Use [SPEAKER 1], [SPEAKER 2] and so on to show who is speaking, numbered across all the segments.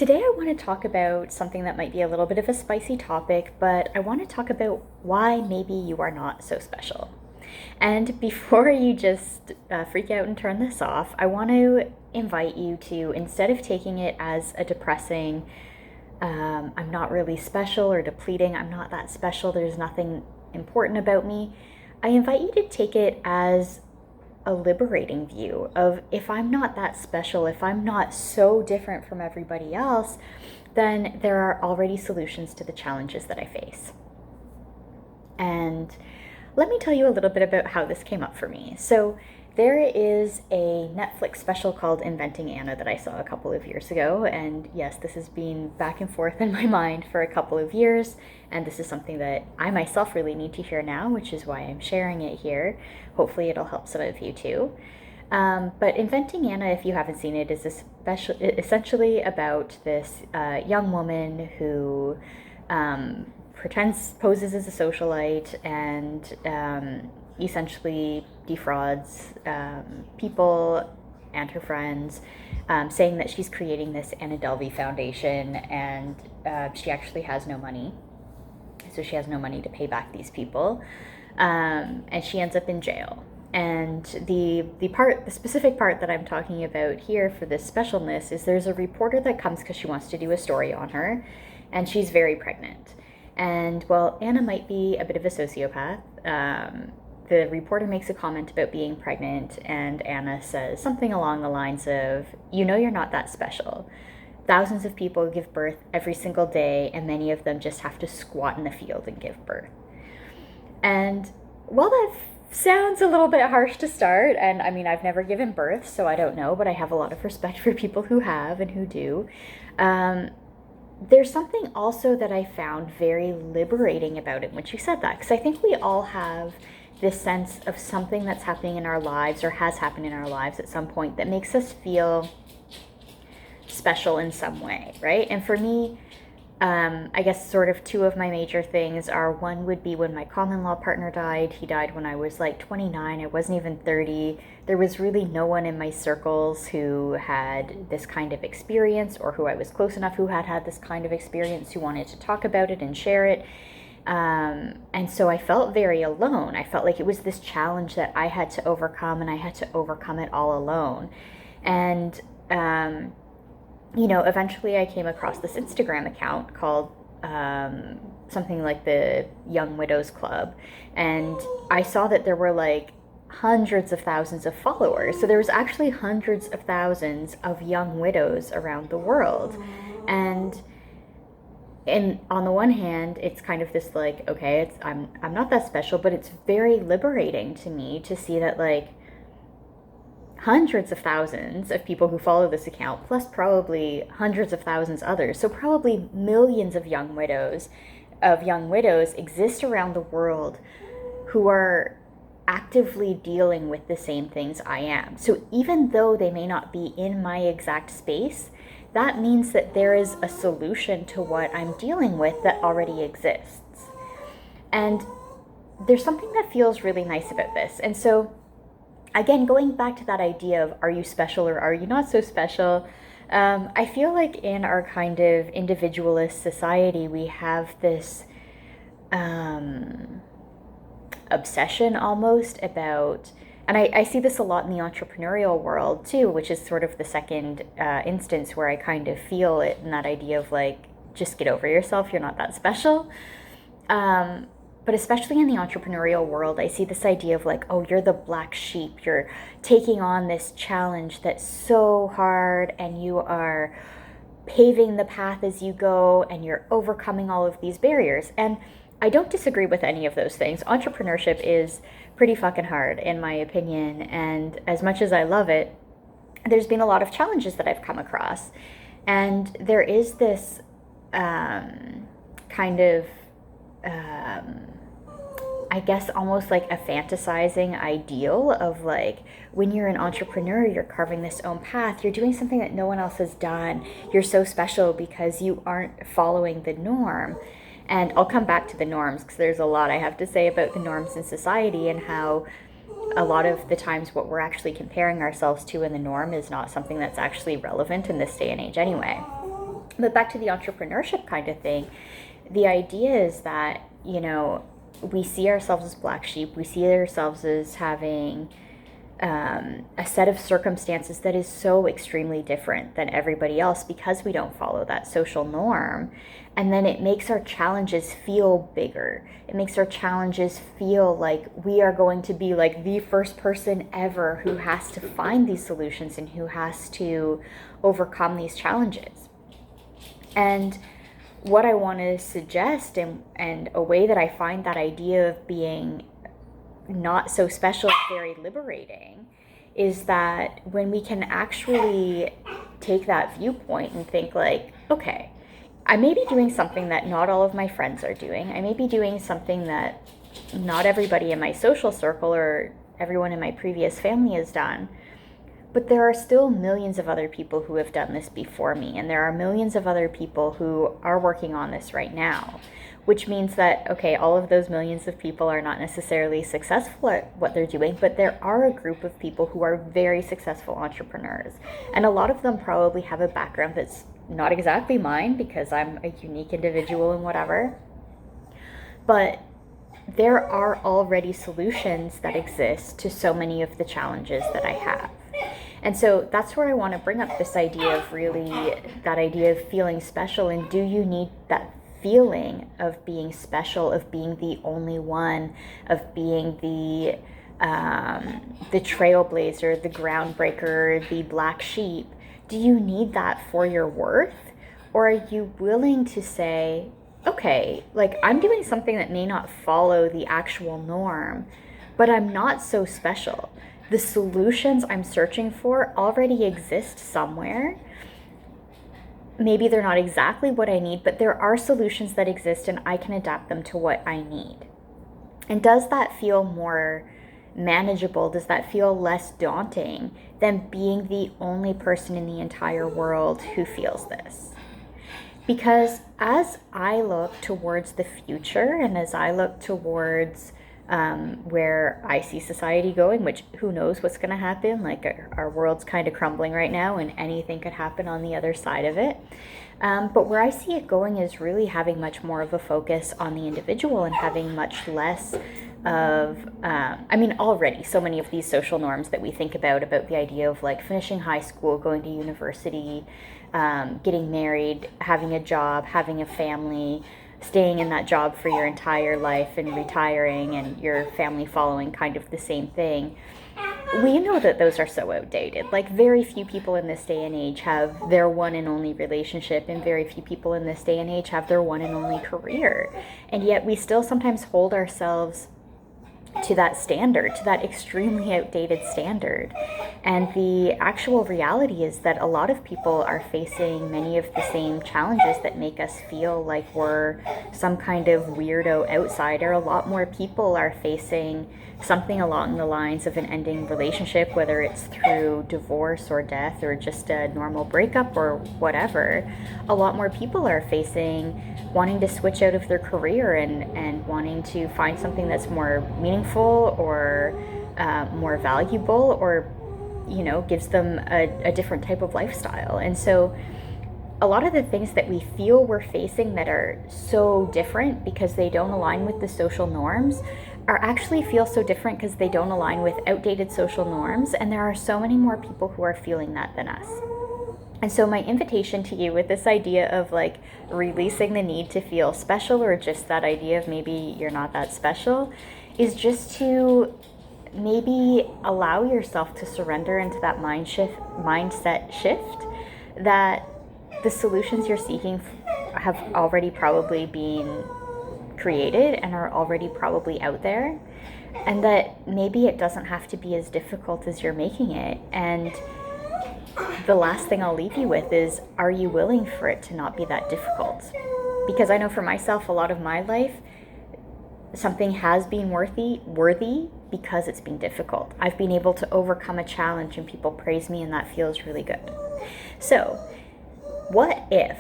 [SPEAKER 1] Today, I want to talk about something that might be a little bit of a spicy topic, but I want to talk about why maybe you are not so special. And before you just freak out and turn this off, I want to invite you to, instead of taking it as a depressing, I'm not really special, or depleting, I'm not that special, there's nothing important about me, I invite you to take it as a liberating view of, if I'm not that special, if I'm not so different from everybody else, then there are already solutions to the challenges that I face. And let me tell you a little bit about how this came up for me. So there is a Netflix special called Inventing Anna that I saw a couple of years ago. And yes, this has been back and forth in my mind for a couple of years. And this is something that I myself really need to hear now, which is why I'm sharing it here. Hopefully it'll help some of you too. But Inventing Anna, if you haven't seen it, is essentially about this young woman who poses as a socialite and essentially defrauds people and her friends, saying that she's creating this Anna Delvey Foundation, and she actually has no money. So she has no money to pay back these people, and she ends up in jail. And the specific part that I'm talking about here for this specialness is there's a reporter that comes because she wants to do a story on her, and she's very pregnant. And well, Anna might be a bit of a sociopath. The reporter makes a comment about being pregnant, and Anna says something along the lines of, "You know, you're not that special. Thousands of people give birth every single day, and many of them just have to squat in the field and give birth." And while that sounds a little bit harsh to start, and I mean, I've never given birth, so I don't know, but I have a lot of respect for people who have and who do. There's something also that I found very liberating about it when she said that, because I think we all have this sense of something that's happening in our lives, or has happened in our lives at some point, that makes us feel special in some way, right? And for me, I guess sort of two of my major things are, one would be when my common law partner died. He died when I was like 29. I wasn't even 30. There was really no one in my circles who had this kind of experience, or who I was close enough who had this kind of experience, who wanted to talk about it and share it. And so I felt very alone. I felt like it was this challenge that I had to overcome, and I had to overcome it all alone. And eventually I came across this Instagram account called something like the Young Widows Club. And I saw that there were like hundreds of thousands of followers. So there was actually hundreds of thousands of young widows around the world. And on the one hand, it's kind of this like, okay, I'm not that special, but it's very liberating to me to see that like hundreds of thousands of people who follow this account, plus probably hundreds of thousands others, so probably millions of young widows exist around the world who are actively dealing with the same things I am. So even though they may not be in my exact space, that means that there is a solution to what I'm dealing with that already exists. And there's something that feels really nice about this. And so again, going back to that idea of, are you special or are you not so special? I feel like in our kind of individualist society, we have this obsession almost about, and I see this a lot in the entrepreneurial world too, which is sort of the second instance where I kind of feel it, in that idea of like, just get over yourself, you're not that special. But especially in the entrepreneurial world, I see this idea of like, oh, you're the black sheep. You're taking on this challenge that's so hard, and you are paving the path as you go, and you're overcoming all of these barriers. And I don't disagree with any of those things. Entrepreneurship is pretty fucking hard, in my opinion. And as much as I love it, there's been a lot of challenges that I've come across. And there is this kind of I guess almost like a fantasizing ideal of like, when you're an entrepreneur, you're carving this own path, you're doing something that no one else has done, you're so special because you aren't following the norm. And I'll come back to the norms, because there's a lot I have to say about the norms in society, and how a lot of the times what we're actually comparing ourselves to in the norm is not something that's actually relevant in this day and age anyway. But back to the entrepreneurship kind of thing, the idea is that, we see ourselves as black sheep. We see ourselves as having a set of circumstances that is so extremely different than everybody else because we don't follow that social norm. And then it makes our challenges feel bigger. It makes our challenges feel like we are going to be like the first person ever who has to find these solutions and who has to overcome these challenges. And what I want to suggest, and a way that I find that idea of being not so special very liberating, is that when we can actually take that viewpoint and think like, okay, I may be doing something that not all of my friends are doing. I may be doing something that not everybody in my social circle or everyone in my previous family has done. But there are still millions of other people who have done this before me, and there are millions of other people who are working on this right now, which means that, okay, all of those millions of people are not necessarily successful at what they're doing, but there are a group of people who are very successful entrepreneurs. And a lot of them probably have a background that's not exactly mine because I'm a unique individual and whatever. But there are already solutions that exist to so many of the challenges that I have. And so that's where I want to bring up this idea of really that idea of feeling special. And do you need that feeling of being special, of being the only one, of being the trailblazer, the groundbreaker, the black sheep? Do you need that for your worth? Or are you willing to say, okay, like I'm doing something that may not follow the actual norm, but I'm not so special. The solutions I'm searching for already exist somewhere. Maybe they're not exactly what I need, but there are solutions that exist and I can adapt them to what I need. And does that feel more manageable? Does that feel less daunting than being the only person in the entire world who feels this? Because as I look towards the future and as I look towards where I see society going, which who knows what's going to happen, like our world's kind of crumbling right now and anything could happen on the other side of it. But where I see it going is really having much more of a focus on the individual and having much less of, already so many of these social norms that we think about the idea of like finishing high school, going to university, getting married, having a job, having a family, staying in that job for your entire life and retiring and your family following kind of the same thing. We know that those are so outdated. Like very few people in this day and age have their one and only relationship, and very few people in this day and age have their one and only career. And yet we still sometimes hold ourselves to that standard, to that extremely outdated standard. And the actual reality is that a lot of people are facing many of the same challenges that make us feel like we're some kind of weirdo outsider. A lot more people are facing something along the lines of an ending relationship, whether it's through divorce or death or just a normal breakup or whatever. A lot more people are facing wanting to switch out of their career and wanting to find something that's more meaningful or more valuable, or gives them a different type of lifestyle. And so a lot of the things that we feel we're facing that are so different because they don't align with the social norms are actually feel so different because they don't align with outdated social norms. And there are so many more people who are feeling that than us. And so my invitation to you with this idea of like releasing the need to feel special, or just that idea of maybe you're not that special, is just to maybe allow yourself to surrender into that mindset shift that the solutions you're seeking have already probably been created and are already probably out there, and that maybe it doesn't have to be as difficult as you're making it. And the last thing I'll leave you with is, are you willing for it to not be that difficult? Because I know for myself, a lot of my life, something has been worthy because it's been difficult. I've been able to overcome a challenge and people praise me, and that feels really good. So what if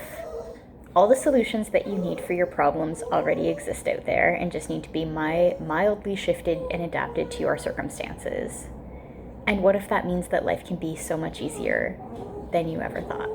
[SPEAKER 1] all the solutions that you need for your problems already exist out there and just need to be mildly shifted and adapted to your circumstances? And what if that means that life can be so much easier than you ever thought?